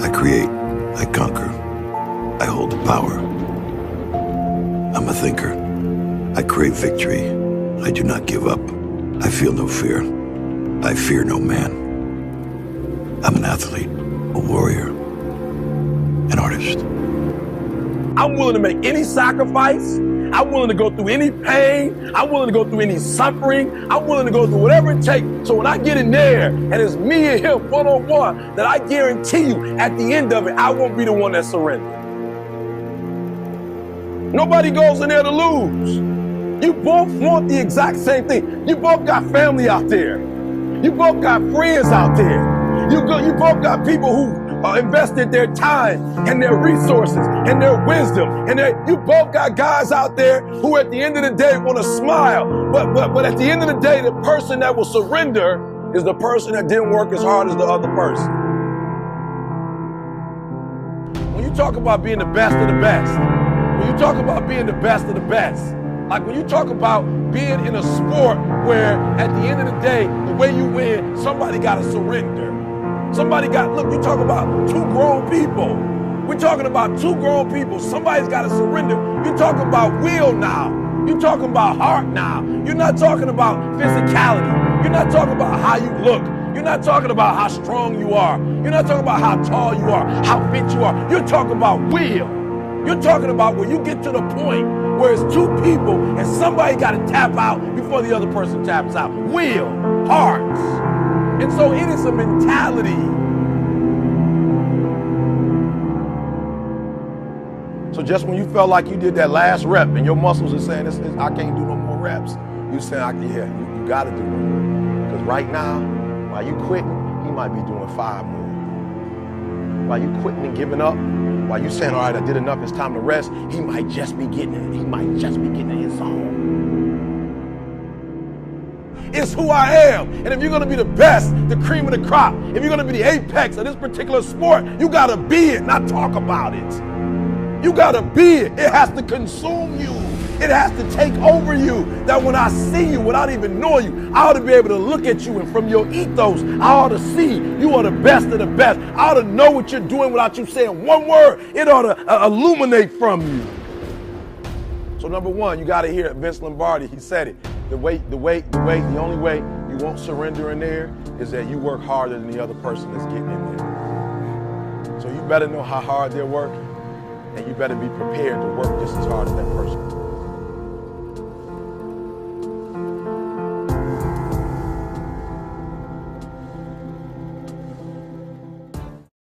I create, I conquer, I hold the power. I'm a thinker. I crave victory. I do not give up. I feel no fear. I fear no man. I'm an athlete, a warrior, an artist. I'm willing to make any sacrifice. I'm willing to go through any pain. I'm willing to go through any suffering. I'm willing to go through whatever it takes. So when I get in there and it's me and him one-on-one, that I guarantee you at the end of it, I won't be the one that surrenders. Nobody goes in there to lose. You both want the exact same thing. You both got family out there. You both got friends out there. You both got people who invested their time and their resources and their wisdom. And you both got guys out there who at the end of the day want to smile. But at the end of the day, the person that will surrender is the person that didn't work as hard as the other person. When you talk about being the best of the best, when you talk about being the best of the best, like when you talk about being in a sport where at the end of the day, the way you win, somebody got to surrender. Look, you talk about two grown people. We're talking about two grown people. Somebody's got to surrender. You're talking about will now. You're talking about heart now. You're not talking about physicality. You're not talking about how you look. You're not talking about how strong you are. You're not talking about how tall you are, how fit you are. You're talking about will. You're talking about where you get to the point where it's two people and somebody got to tap out before the other person taps out. Will, hearts. And so it is a mentality. So just when you felt like you did that last rep and your muscles are saying, I can't do no more reps, you saying, yeah, you got to do more. Because right now, while you quitting, he might be doing 5 more. While you quitting and giving up, while you saying, all right, I did enough, it's time to rest, he might just be getting it. He might just be getting in his zone. It's who I am. And if you're going to be the best, the cream of the crop, if you're going to be the apex of this particular sport, you got to be it, not talk about it. You got to be it. It has to consume you. It has to take over you. That when I see you without even knowing you, I ought to be able to look at you and from your ethos, I ought to see you are the best of the best. I ought to know what you're doing without you saying one word. It ought to illuminate from you. So number one, you got to hear Vince Lombardi. He said it. The only way you won't surrender in there is that you work harder than the other person that's getting in there. So you better know how hard they're working, and you better be prepared to work just as hard as that person.